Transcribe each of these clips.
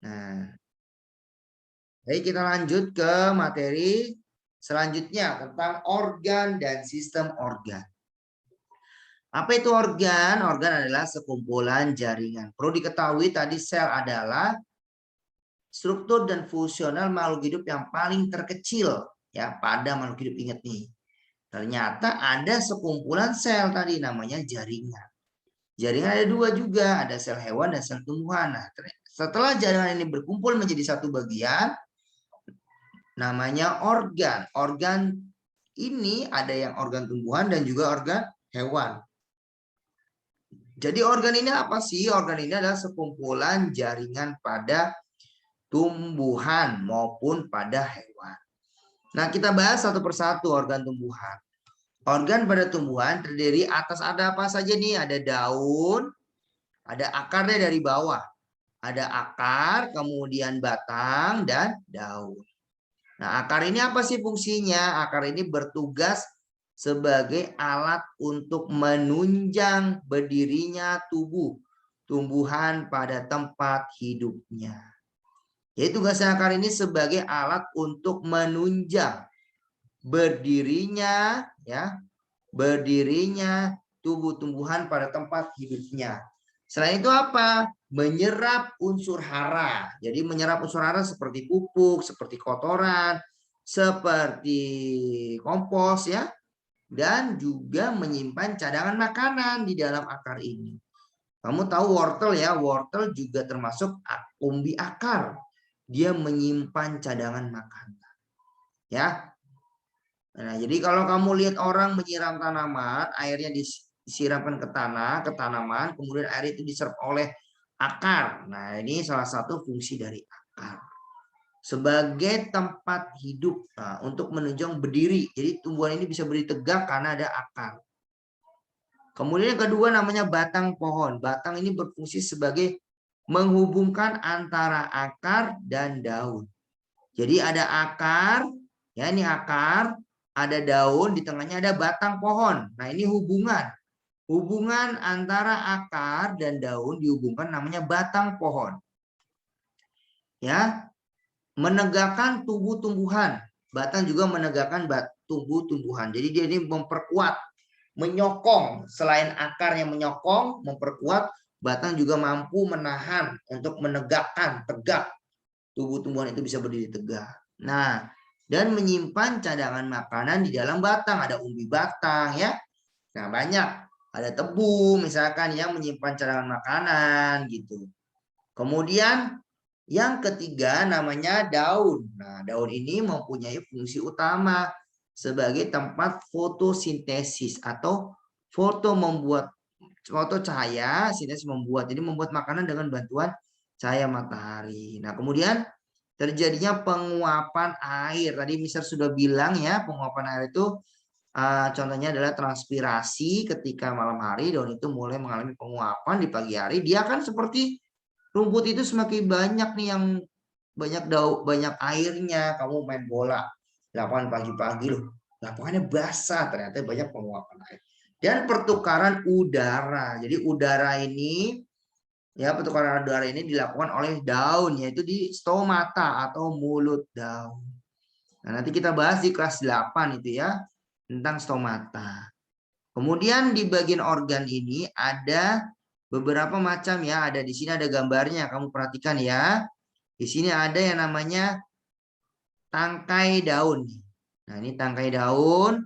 Nah, baik, kita lanjut ke materi selanjutnya tentang organ dan sistem organ. Apa itu organ? Organ adalah sekumpulan jaringan. Perlu diketahui tadi sel adalah struktur dan fungsional makhluk hidup yang paling terkecil ya pada makhluk hidup. Ingat nih, ternyata ada sekumpulan sel tadi namanya jaringan. Jaringan ada dua juga, ada sel hewan dan sel tumbuhan. Nah, setelah jaringan ini berkumpul menjadi satu bagian, namanya organ. Organ ini ada yang organ tumbuhan dan juga organ hewan. Jadi organ ini apa sih? Organ ini adalah sekumpulan jaringan pada tumbuhan maupun pada hewan. Nah, kita bahas satu persatu organ tumbuhan. Organ pada tumbuhan terdiri atas ada apa saja nih? Ada daun, ada akarnya dari bawah. Ada akar, kemudian batang, dan daun. Nah, akar ini apa sih fungsinya? Akar ini bertugas sebagai alat untuk menunjang berdirinya tumbuhan pada tempat hidupnya. Jadi tugas akar ini sebagai alat untuk menunjang berdirinya tumbuhan pada tempat hidupnya. Selain itu apa? Menyerap unsur hara. Jadi menyerap unsur hara seperti pupuk, seperti kotoran, seperti kompos ya. Dan juga menyimpan cadangan makanan di dalam akar ini. Kamu tahu wortel ya, wortel juga termasuk umbi akar. Dia menyimpan cadangan makanan. Ya. Nah, jadi kalau kamu lihat orang menyiram tanaman, airnya disiramkan ke tanah, ke tanaman, kemudian air itu diserap oleh akar. Nah, ini salah satu fungsi dari akar. Sebagai tempat hidup, nah, untuk menunjang berdiri. Jadi tumbuhan ini bisa berdiri tegak karena ada akar. Kemudian yang kedua namanya batang pohon. Batang ini berfungsi sebagai menghubungkan antara akar dan daun. Jadi ada akar, ya ini akar, ada daun, di tengahnya ada batang pohon. Nah, ini hubungan. Hubungan antara akar dan daun dihubungkan namanya batang pohon. Ya, menegakkan tubuh tumbuhan. Batang juga menegakkan tubuh tumbuhan. Jadi dia ini memperkuat, menyokong. Selain akar yang menyokong, memperkuat, batang juga mampu menahan untuk menegakkan, tegak. Tubuh tumbuhan itu bisa berdiri tegak. Nah, dan menyimpan cadangan makanan di dalam batang. Ada umbi batang ya. Nah, banyak. Ada tebu misalkan yang menyimpan cadangan makanan gitu. Kemudian yang ketiga namanya daun. Nah, daun ini mempunyai fungsi utama sebagai tempat fotosintesis atau foto cahaya, sintesis membuat. Jadi membuat makanan dengan bantuan cahaya matahari. Nah, kemudian terjadinya penguapan air. Tadi Mister sudah bilang ya, penguapan air itu contohnya adalah transpirasi. Ketika malam hari daun itu mulai mengalami penguapan, di pagi hari dia kan seperti rumput itu semakin banyak nih yang banyak airnya. Kamu main bola lapangan pagi-pagi loh, lapangannya basah, ternyata banyak penguapan air. Dan pertukaran udara. Jadi udara ini ya, pertukaran udara ini dilakukan oleh daun, yaitu di stomata atau mulut daun. Nah, nanti kita bahas di kelas 8 itu ya, tentang stomata. Kemudian di bagian organ ini ada beberapa macam ya, ada di sini ada gambarnya, kamu perhatikan ya. Di sini ada yang namanya tangkai daun. Nah, ini tangkai daun.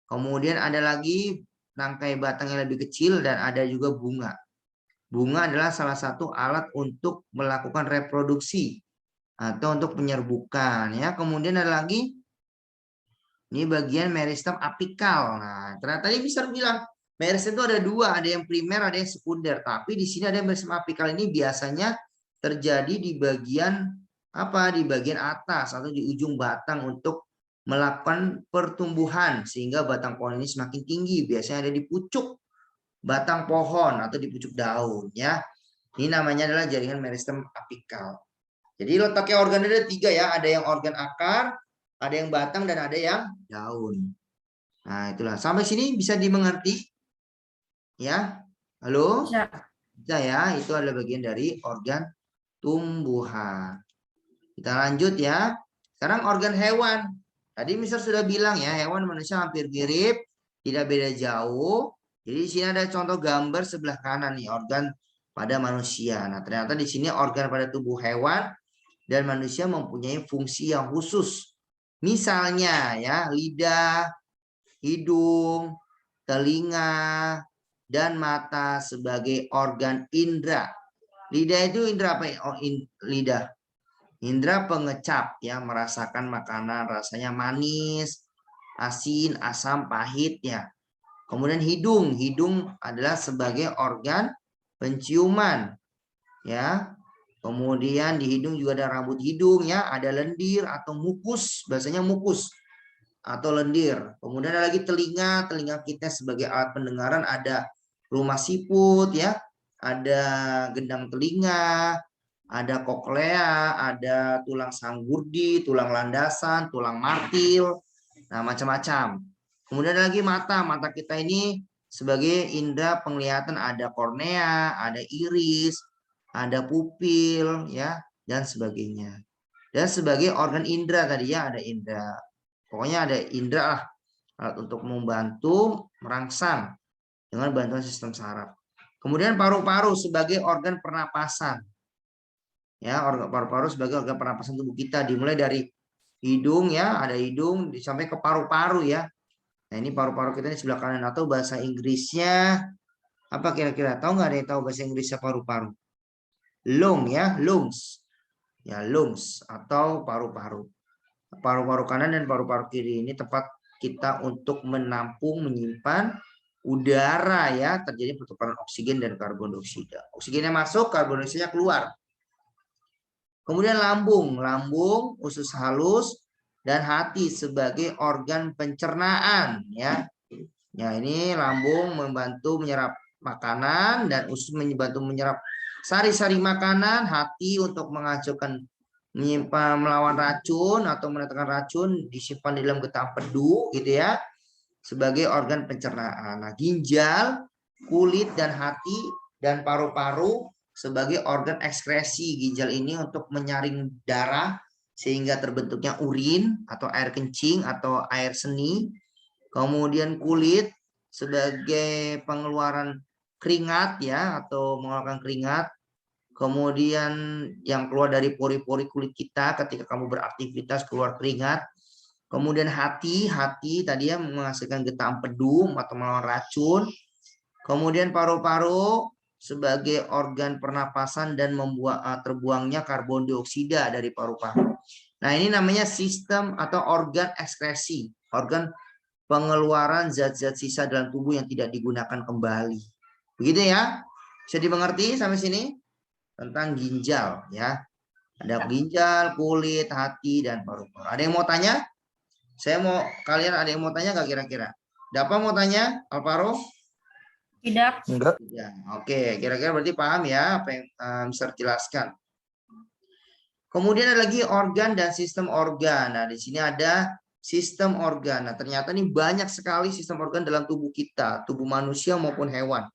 Kemudian ada lagi tangkai batang yang lebih kecil dan ada juga bunga. Bunga adalah salah satu alat untuk melakukan reproduksi atau untuk penyerbukan ya. Kemudian ada lagi ini bagian meristem apikal. Nah, ternyata ini bisa bilang meristem itu ada dua, ada yang primer, ada yang sekunder. Tapi di sini ada meristem apikal ini biasanya terjadi di bagian apa? Di bagian atas atau di ujung batang untuk melakukan pertumbuhan sehingga batang pohon ini semakin tinggi. Biasanya ada di pucuk batang pohon atau di pucuk daun ya. Ini namanya adalah jaringan meristem apikal. Jadi letaknya organ ada tiga ya, ada yang organ akar, ada yang batang dan ada yang daun. Nah, itulah. Sampai sini bisa dimengerti? Ya. Halo? Bisa. Bisa ya, itu adalah bagian dari organ tumbuhan. Kita lanjut ya. Sekarang organ hewan. Tadi Mister sudah bilang ya, hewan manusia hampir mirip, tidak beda jauh. Jadi di sini ada contoh gambar sebelah kanan nih, organ pada manusia. Nah, ternyata di sini organ pada tubuh hewan dan manusia mempunyai fungsi yang khusus. Misalnya ya, lidah, hidung, telinga, dan mata sebagai organ indera. Lidah itu indera apa ya? Oh, lidah. Indra pengecap ya, merasakan makanan rasanya manis, asin, asam, pahit ya. Kemudian hidung, hidung adalah sebagai organ penciuman ya. Kemudian di hidung juga ada rambut hidung ya, ada lendir atau mukus, bahasanya mukus atau lendir. Kemudian ada lagi telinga, telinga kita sebagai alat pendengaran ada rumah siput ya, ada gendang telinga, ada koklea, ada tulang sanggurdi, tulang landasan, tulang martil, nah macam-macam. Kemudian ada lagi mata, mata kita ini sebagai indera penglihatan ada kornea, ada iris, ada pupil, ya dan sebagainya. Dan sebagai organ indera tadi ya ada indera, pokoknya ada indera lah alat untuk membantu merangsang dengan bantuan sistem saraf. Kemudian paru-paru sebagai organ pernapasan. Ya, organ paru-paru sebagai organ pernapasan tubuh kita, dimulai dari hidung ya, ada hidung sampai ke paru-paru ya. Nah, ini paru-paru kita di sebelah kanan, atau bahasa Inggrisnya apa kira-kira? Tahu nggak ada yang tahu bahasa Inggrisnya paru-paru? Lung ya, lungs. Ya, lungs atau paru-paru. Paru-paru kanan dan paru-paru kiri ini tempat kita untuk menampung, menyimpan udara ya, terjadi pertukaran oksigen dan karbon dioksida. Oksigennya masuk, karbon dioksidanya keluar. Kemudian lambung, lambung, usus halus, dan hati sebagai organ pencernaan ya. Ya, ini lambung membantu menyerap makanan dan usus membantu menyerap sari-sari makanan, hati untuk menghancurkan, menyimpan, melawan racun atau mendatangkan racun, disimpan di dalam getah empedu gitu ya, sebagai organ pencernaan. Nah, ginjal, kulit dan hati dan paru-paru sebagai organ ekskresi. Ginjal ini untuk menyaring darah sehingga terbentuknya urin atau air kencing atau air seni. Kemudian kulit sebagai pengeluaran keringat ya, atau mengeluarkan keringat. Kemudian yang keluar dari pori-pori kulit kita ketika kamu beraktivitas keluar keringat. Kemudian hati tadi ya menghasilkan getah empedu atau melawan racun. Kemudian paru-paru sebagai organ pernapasan dan membuat terbuangnya karbon dioksida dari paru-paru. Nah, ini namanya sistem atau organ ekskresi, organ pengeluaran zat-zat sisa dalam tubuh yang tidak digunakan kembali. Begitu ya? Bisa dimengerti sampai sini? Tentang ginjal ya. Ada ginjal, kulit, hati, dan paru-paru. Ada yang mau tanya? Kalian ada yang mau tanya nggak kira-kira? Dapa mau tanya, Alvaro? Tidak. Enggak. Ya, oke. Kira-kira berarti paham ya apa yang Mister jelaskan. Kemudian ada lagi organ dan sistem organ. Nah, di sini ada sistem organ. Nah, ternyata ini banyak sekali sistem organ dalam tubuh kita, tubuh manusia maupun hewan.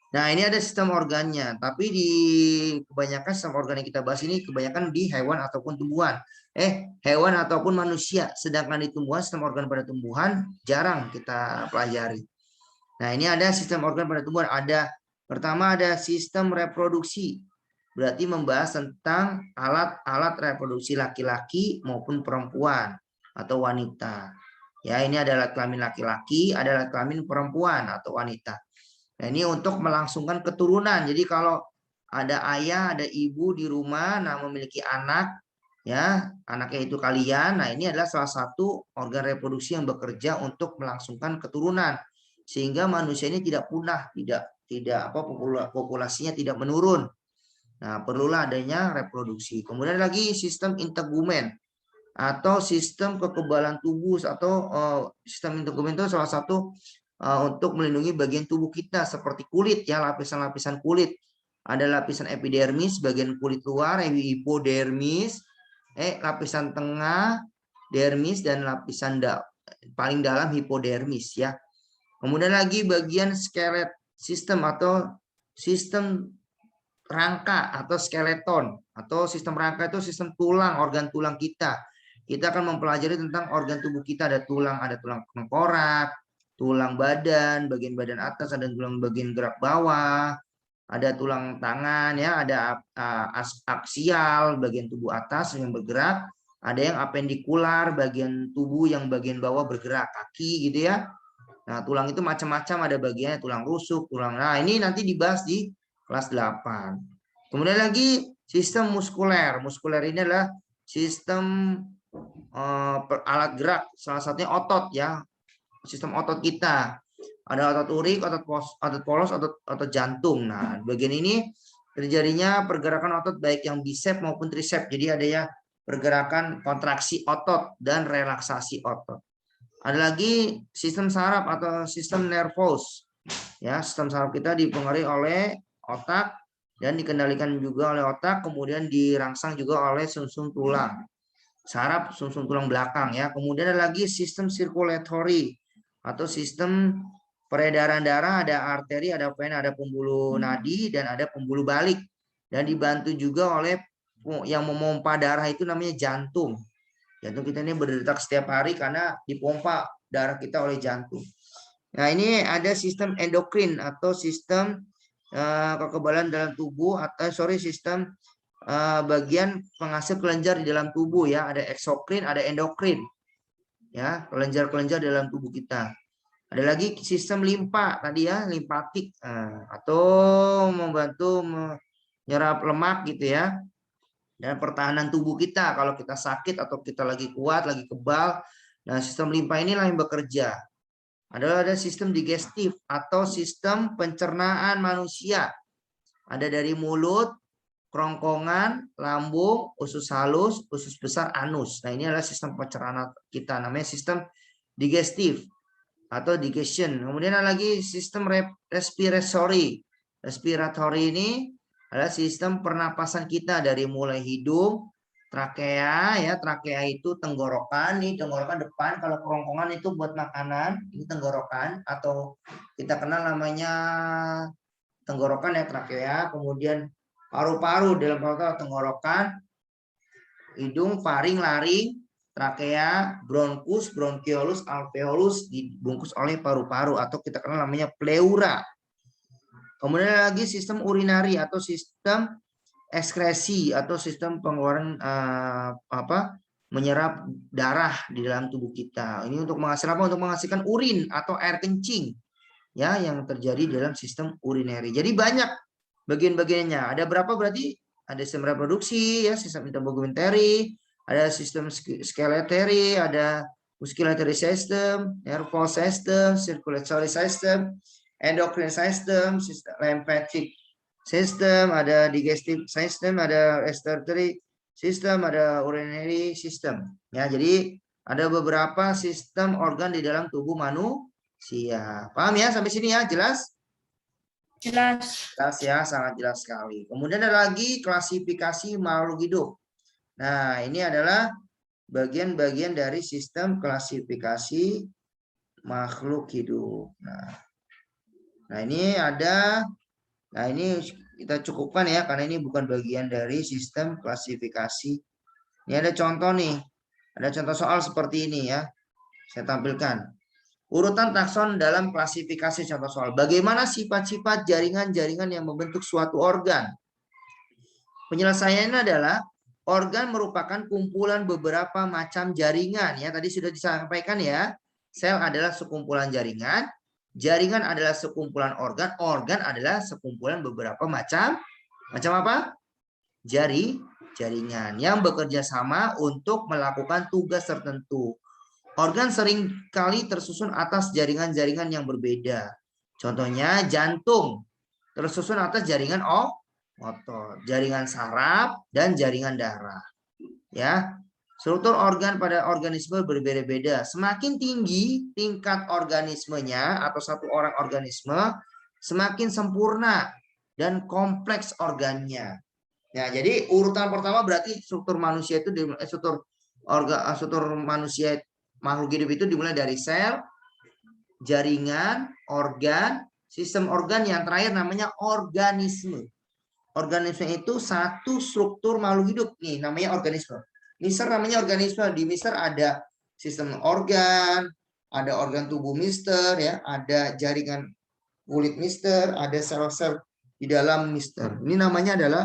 Nah, ini ada sistem organnya, tapi di kebanyakan sistem organ yang kita bahas ini kebanyakan di hewan ataupun tumbuhan. Hewan ataupun manusia, sedangkan di tumbuhan, sistem organ pada tumbuhan jarang kita pelajari. Nah, ini ada sistem organ pada tumbuhan. Pertama ada sistem reproduksi. Berarti membahas tentang alat-alat reproduksi laki-laki maupun perempuan atau wanita. Ya, ini adalah kelamin laki-laki, adalah kelamin perempuan atau wanita. Nah, ini untuk melangsungkan keturunan. Jadi kalau ada ayah, ada ibu di rumah, nah memiliki anak, ya anaknya itu kalian. Nah, ini adalah salah satu organ reproduksi yang bekerja untuk melangsungkan keturunan, sehingga manusia ini tidak punah, populasinya tidak menurun. Nah, perlulah adanya reproduksi. Kemudian lagi sistem integumen atau sistem kekebalan tubuh, atau sistem integumen itu salah satu untuk melindungi bagian tubuh kita seperti kulit ya, lapisan-lapisan kulit. Ada lapisan epidermis bagian kulit luar, hipodermis, lapisan tengah dermis, dan lapisan paling dalam hipodermis ya. Kemudian lagi bagian skelet sistem atau sistem rangka atau skeleton, atau sistem rangka itu sistem tulang, organ tulang kita. Kita akan mempelajari tentang organ tubuh kita, ada tulang tengkorak, tulang badan, bagian badan atas, ada tulang bagian gerak bawah, ada tulang tangan ya, ada aksial bagian tubuh atas yang bergerak, ada yang apendikular bagian tubuh yang bagian bawah bergerak, kaki gitu ya. Nah, tulang itu macam-macam, ada bagiannya tulang rusuk, tulang. Nah, ini nanti dibahas di kelas 8. Kemudian lagi sistem muskuler. Muskuler ini adalah sistem alat gerak, salah satunya otot ya. Sistem otot kita. Ada otot urik, otot polos, otot jantung. Nah, bagian ini terjadinya pergerakan otot baik yang bicep maupun tricep. Jadi ada ya pergerakan kontraksi otot dan relaksasi otot. Ada lagi sistem saraf atau sistem nervous. Ya, sistem saraf kita dipengaruhi oleh otak dan dikendalikan juga oleh otak, kemudian dirangsang juga oleh sumsum tulang. Saraf sumsum tulang belakang ya. Kemudian ada lagi sistem circulatory atau sistem peredaran darah, ada arteri, ada vena, ada pembuluh nadi dan ada pembuluh balik. Dan dibantu juga oleh yang memompa darah itu namanya jantung. Jantung kita ini berdetak setiap hari karena dipompa darah kita oleh jantung. Nah, ini ada sistem endokrin atau sistem kekebalan dalam tubuh atau sistem bagian penghasil kelenjar di dalam tubuh ya. Ada eksokrin, ada endokrin. Ya, kelenjar-kelenjar dalam tubuh kita. Ada lagi sistem limpa tadi ya, limpatik atau membantu menyerap lemak gitu ya. Dan pertahanan tubuh kita kalau kita sakit atau kita lagi kuat, lagi kebal. Nah, sistem limpa inilah yang bekerja. Ada sistem digestif atau sistem pencernaan manusia. Ada dari mulut, kerongkongan, lambung, usus halus, usus besar, anus. Nah, ini adalah sistem pencernaan kita, namanya sistem digestif atau digestion. Kemudian ada lagi sistem respiratory. Respiratory ini adalah sistem pernapasan kita dari mulai hidung, trakea ya, trakea itu tenggorokan, nih tenggorokan depan, kalau kerongkongan itu buat makanan, ini tenggorokan atau kita kenal namanya tenggorokan ya, trakea, kemudian paru-paru dalam tenggorokan, hidung, faring, laring, trakea, bronkus, bronchiolus, alveolus dibungkus oleh paru-paru atau kita kenal namanya pleura. Kemudian lagi sistem urinari atau sistem ekskresi atau sistem pengeluaran menyerap darah di dalam tubuh kita. Ini untuk menghasilkan apa? Untuk menghasilkan urin atau air kencing ya yang terjadi dalam sistem urinary. Jadi banyak bagian-bagiannya. Ada berapa berarti? Ada sistem reproduksi ya, sistem integumentary, ada sistem skeletal, ada musculatory system, nervous system, circulatory system, endocrine system, sistem lymphatic system, ada digestive system, ada respiratory system, ada urinary system. Ya, jadi ada beberapa sistem organ di dalam tubuh manusia. Paham ya sampai sini ya? Jelas? Jelas. Jelas ya, sangat jelas sekali. Kemudian ada lagi klasifikasi makhluk hidup. Nah, ini adalah bagian-bagian dari sistem klasifikasi makhluk hidup. Nah, ini ada, nah ini kita cukupkan ya, karena ini bukan bagian dari sistem klasifikasi. Ini ada contoh nih, ada contoh soal seperti ini ya, saya tampilkan. Urutan takson dalam klasifikasi contoh soal. Bagaimana sifat-sifat jaringan-jaringan yang membentuk suatu organ? Penyelesaiannya adalah organ merupakan kumpulan beberapa macam jaringan. Ya, tadi sudah disampaikan ya. Sel adalah sekumpulan jaringan. Jaringan adalah sekumpulan organ. Organ adalah sekumpulan beberapa macam apa? Jaringan yang bekerja sama untuk melakukan tugas tertentu. Organ seringkali tersusun atas jaringan-jaringan yang berbeda. Contohnya jantung tersusun atas jaringan otot, jaringan saraf, dan jaringan darah. Ya, struktur organ pada organisme berbeda-beda. Semakin tinggi tingkat organismenya atau satu orang organisme, semakin sempurna dan kompleks organnya. Ya, jadi urutan pertama berarti struktur manusia itu struktur manusia makhluk hidup itu dimulai dari sel, jaringan, organ, sistem organ, yang terakhir namanya organisme. organisme itu satu struktur makhluk hidup nih, namanya organisme. Mister namanya organisme. Di Mister ada sistem organ, ada organ tubuh Mister, ya, ada jaringan kulit Mister, ada sel-sel di dalam Mister. Ini namanya adalah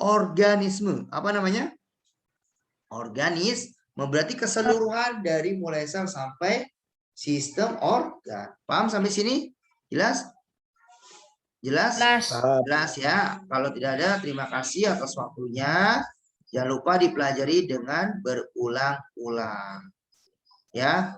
organisme. Apa namanya? Organisme. Berarti keseluruhan dari mulai sel sampai sistem organ. Paham sampai sini? Jelas? Jelas? Jelas. Jelas ya. Kalau tidak ada, terima kasih atas waktunya. Jangan lupa dipelajari dengan berulang-ulang. Ya.